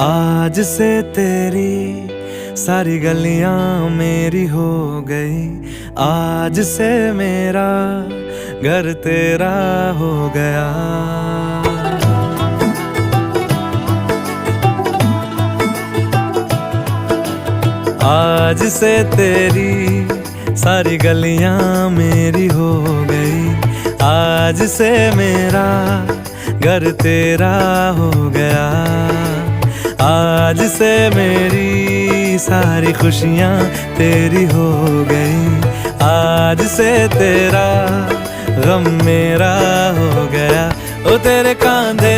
आज से तेरी सारी गलियां मेरी हो गई, आज से मेरा घर तेरा हो गया। आज से तेरी सारी गलियां मेरी हो गई, आज से मेरा घर तेरा हो गया। आज से मेरी सारी खुशियां तेरी हो गई, आज से तेरा गम मेरा हो गया। ओ तेरे कांधे